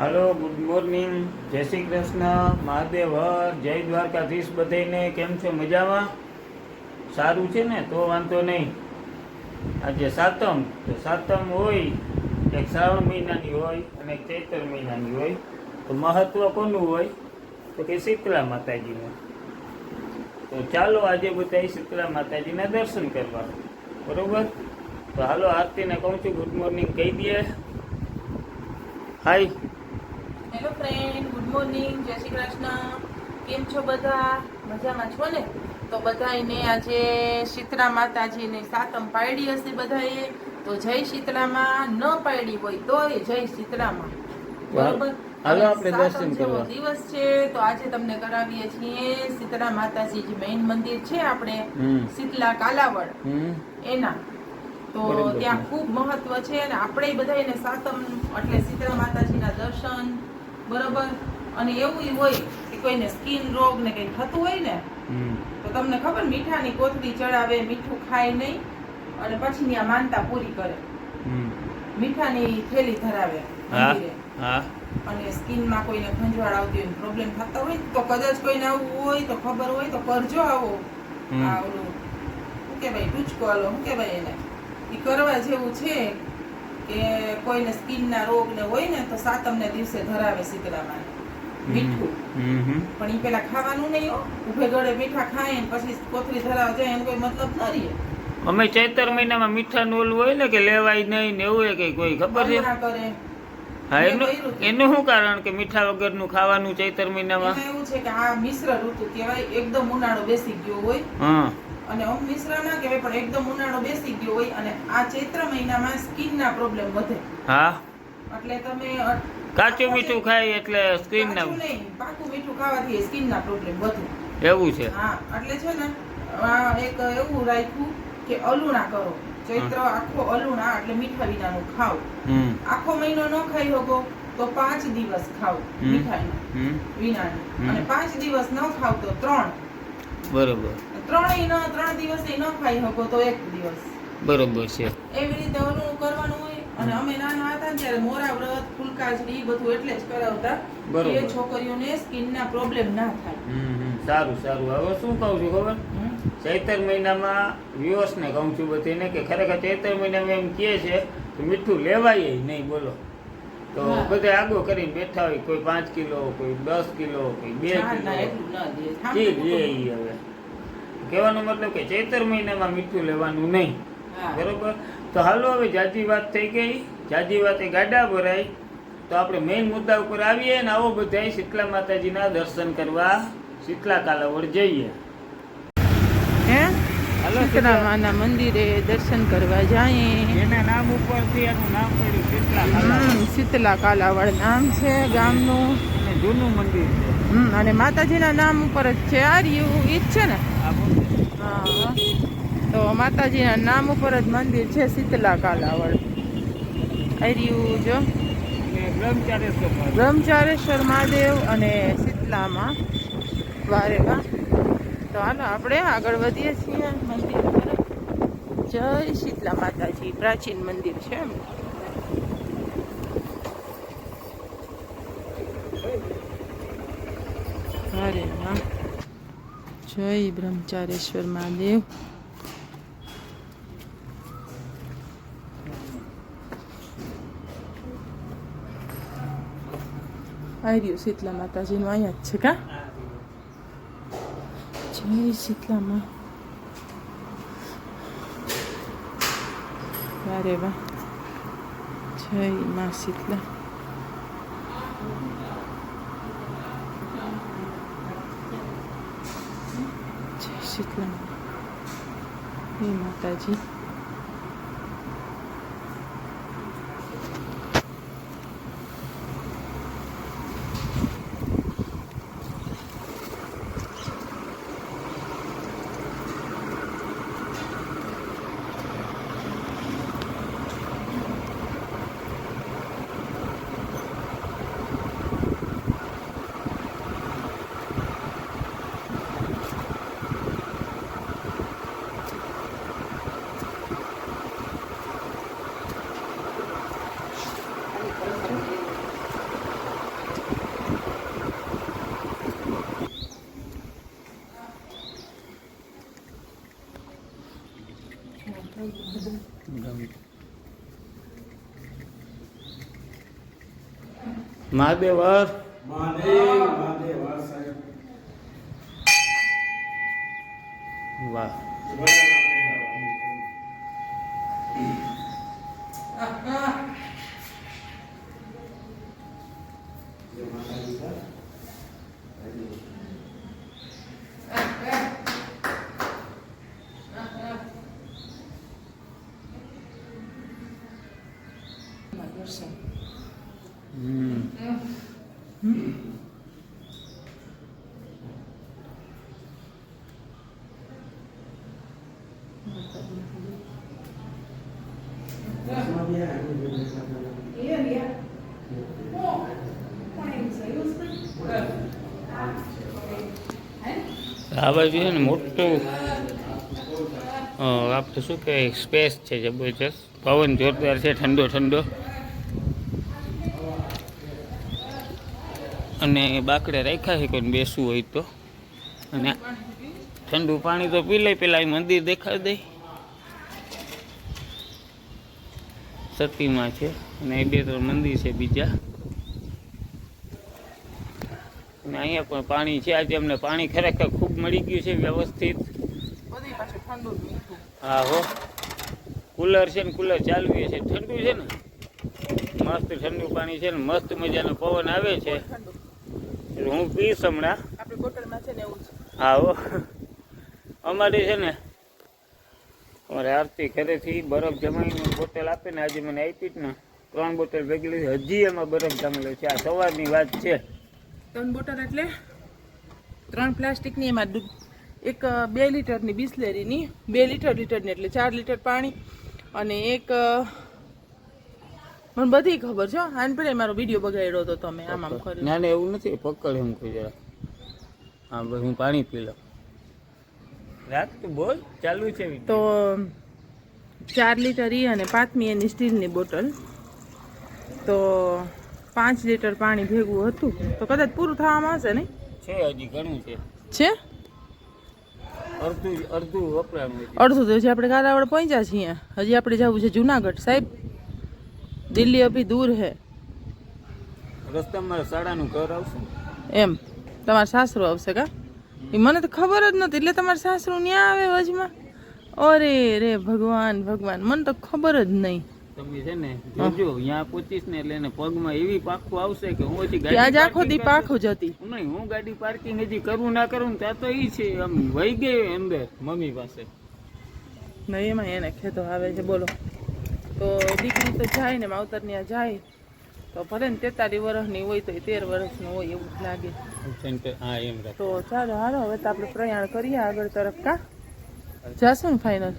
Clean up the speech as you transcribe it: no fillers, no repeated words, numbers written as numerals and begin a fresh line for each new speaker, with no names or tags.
હાલો, good morning, જય શ્રી કૃષ્ણ, મહાદેવ હર, જય દ્વારકાધીશ. બધાને કેમ છો? મજામાં? સારું છે ને? તો વાંધો નહીં. આજે સાતમ, તો સાતમ હોય એક શ્રાવણ મહિનાની હોય અને એક ચૈત્ર મહિનાની હોય. તો મહત્વ કોનું હોય? તો કે શીતળા માતાજીનું. તો ચાલો આજે બધા શીતળા માતાજીના દર્શન કરવા. બરોબર? તો હાલો, આરતીને કહું છું ગુડ મોર્નિંગ કહી દઈએ. હાય.
હેલો ફ્રેન્ડ, ગુડ મોર્નિંગ, જય શ્રી કૃષ્ણ. કેમ છો બધા? મજામાં છો ને? તો બધાને આજે શીતળા માતાજીની સાતમ પાડી હશે બધાએ. તો જય શીતળામાં, ન પાડી હોય તોય જય શીતળામાં. બરોબર?
હાલો આપણે દર્શન કરવા.
દિવસ છે તો આજે તમને કરાવીએ છીએ શીતળા માતાજી જે મેઇન મંદિર છે આપણે શીતલા કાલાવડ એના. તો ત્યાં ખૂબ મહત્વ છે અને આપણે બધાને સાતમ એટલે શીતળા માતાજીના દર્શન. બરોબર? અને એવું હોય કે કોઈને સ્કિન રોગ ને કઈ થતું હોય ને તો તમને ખબર, મીઠાની કોથળી ચડાવે, મીઠું ખાય નહીં અને પછી ત્યાં માનતા પૂરી કરે. મીઠાની થેલી ધરાવે મંદિરે. અને સ્કિનમાં કોઈને ખંજવાળ આવતી હોય, પ્રોબ્લેમ થતા હોય તો કદાચ કોઈને આવું હોય તો ખબર હોય તો કરજો આવો. આ ઓલું શું કે ભાઈ, ટૂચકો આલો શું કે ભાઈ એને, એ કરવા જેવું છે કે કોઈને સ્કિનના રોગ ને હોય ને તો સાતમને દિવસે ધરાવે શીતળામાં મીઠું. પણ એ પેલા ખાવાનું નહીં, ઉભે ગળે મીઠા ખાય ને પછી કોથળી ધરાવ જાય એનો કોઈ મતલબ ન રહે.
અમે ચૈતર મહિનામાં મીઠાનું ઓલું હોય ને કે લેવાય નહીં ને એવું કે કોઈ ખબર છે?
કરે.
હા, એનું શું કારણ કે મીઠા વગરનું ખાવાનું ચૈતર મહિનામાં?
એવું છે કે આ મિશ્ર ઋતુ કહેવાય, એકદમ ઉનાળો બેસી ગયો હોય. અને આમ મિશ્ર ના કહેવાય પણ એકદમ ઉનાળો બેસી ગયો હોય અને આ ચૈત્ર મહિનામાં સ્કિનના પ્રોબ્લેમ વધે.
હા, એટલે
તમે
કાચું મીઠું ખાય એટલે સ્કિનના
નહીં, પાકું મીઠું ખાવાથી સ્કિનના પ્રોબ્લેમ વધે.
એવું છે?
હા, એટલે છે ને એક એવું રાખ્યું કે અલુણા કરો. ચૈત્ર આખો અલુણા એટલે મીઠા વિનાનું ખાવ. આખો મહિનો ન ખાઈ શકો તો 5 દિવસ ખાવ મીઠાઈ વિનાનું, અને 5 દિવસ ન ખાવ તો 3.
બરોબર.
3 દિવસે ન ખાઈ શકો તો 1 દિવસ.
બરોબર છે.
એવી રીતે અલુણું કરવાનું હોય. અને અમે નાના હતા ત્યારે મોરા વ્રત, ફૂલકાજરી બધું એટલે જ કરાવતા એ છોકરીઓને સ્કિનના પ્રોબ્લેમ ના થાય.
સારું સારું. હવે શું કહું છું ખબર? ચૈતર મહિનામાં વ્યુઅર્સને કહું છું બધીને કે ખરેખર ચૈતર મહિનામાં એમ કહે છે કે મીઠું લેવાય નહીં. બોલો તો બધા આગો કરીને બેઠા હોય, કોઈ 5 કિલો, કોઈ 10 કિલો, કોઈ 2 કિલો. હવે કહેવાનો મતલબ કે ચૈતર મહિનામાં મીઠું લેવાનું નહીં. બરોબર? તો હાલો, હવે જાજી વાત થઈ ગઈ. જાજી વાત એ ગાડા ભરાય તો આપણે મેઇન મુદ્દા ઉપર આવીએ ને આવો બધા શીતળા માતાજીના દર્શન કરવા શીતલા કાલાવડ જઈએ.
શીતળામાના મંદિરે દર્શન કરવા જાય.
એના નામ ઉપરથી એનું નામ પડ્યું શીતલા કાલાવડ.
શીતલા કાલાવડ નામ છે ગામનું
અને જૂનું મંદિર છે.
અને માતાજીના નામ ઉપર જ છે. આ રહ્યું ઈ જ છે ને? હા, તો માતાજીના નામ ઉપર જ મંદિર છે શીતલા કાલાવડ. આ રહ્યું જો બ્રહ્મચારેશ્વર મહાદેવ અને શીતલામાં દ્વારેકા. તો હાલો આપણે આગળ વધીએ છીએ મંદિર તરફ. જય શીતલા માતાજી, પ્રાચીન મંદિર છે. અરે વાહ, જય બ્રહ્મચારેશ્વર મહાદેવ. આવ્યું શીતલા માતાજીનું અહીંયા જ છે કા? જય શીતલામાં. અરે વાહ, જય માં શીતલા. જય શીતલા માતાજી.
મહાદેવ હર
મહાદેવ મહાદેવ હર સાહેબ.
વાહ આ બાજુ છે ને મોટું આપણે શું કહેવાય સ્પેસ છે જબરજસ્ત પવન જોરદાર છે ઠંડો ઠંડો અને બાકડે રાખ્યા છે કોઈ બેસવું હોય તો અને ઠંડુ પાણી તો પી લે પેલા મંદિર દેખાડી દઈ સતીમાં છે અને 2-3 મંદિર છે બીજા અને અહીંયા પણ પાણી છે આજે અમને પાણી ખરેખર ખૂબ મળી ગયું છે વ્યવસ્થિત
બધી પાછું ઠંડુ જ મીઠું.
હા હો કુલર છે ને કુલર ચાલુ છે ઠંડુ છે ને મસ્ત ઠંડુ પાણી છે ને મસ્ત મજાનો પવન આવે છે
ઠંડુ
એટલે હું પીશ હમણાં
આપણી બોટલમાં છે ને એવું છે.
હા હો અમારે છે ને અમારે આરતી ઘરેથી બરફ જમાવીને બોટલ આપે ને આજે મને આપી જ ને 3 બોટલ ભેગી લીધી હજી એમાં બરફ જામેલો છે આ સવારની વાત છે
3 બોટલ એટલે 3 પ્લાસ્ટિકની એમાં એક 2 લીટરની બિસ્લેરીની 2 લીટરની એટલે 4 લીટર પાણી અને એક મને બધી ખબર છે આન પર મારો વિડીયો બગાડ્યો હતો તમે આમ આમ કરી
ના ના એવું નથી પકડ એમ કોઈ જરા હા બસ હું પાણી પી લઉં રાત તું બોલ ચાલુ છે
તો 4 લીટર ઈ અને 5મી એની સ્ટીલની બોટલ તો 5 લીટર પાણી ભેગું હતું તો કદાચ પૂરું થવામાં હશે ને
છે હજી ઘણું છે
છે
અડધું વપરાણું છે
અડધું તો હજી આપણે કાલાવડ પહોંચ્યા છીએ હજી આપણે જવું છે જુનાગઢ સાહેબ દિલ્હી અભી દૂર હે
રસ્તામાં મારા શાળાનું ઘર આવશે ને
એમ તમારા સાસરું આવશે કા એ મને તો ખબર જ નથી એટલે તમારા સાસરું ન્યા આવે વચમાં અરે રે ભગવાન ભગવાન મને તો ખબર જ નહીં
તમે છે ને જોજો અહીંયા પહોંચીશ ને એટલે એને પગમાં એવી પાખું આવશે કે હું હજી
ત્યાં જ આખો દી પાખો જતી
નહીં હું ગાડી પાર્કિંગ હજી કરું ના કરું ને ત્યાં તો ઈ છે આમ વહી ગઈ અંદર મમ્મી પાસે
નહીં એમાં એને ખેતો આવે છે બોલો તો દીકરી તો જાય ને માવતર ત્યાં જાય તો ભલે ને 43 વર્ષની હોય તો 13 વર્ષનું હોય એવું જ લાગે
સેન્ટર હા એમ રાખ
તો ચાલો હાલો હવે તો આપણે પ્રયાણ કરીએ આગળ તરફ કા જાશું ને ફાઇનલ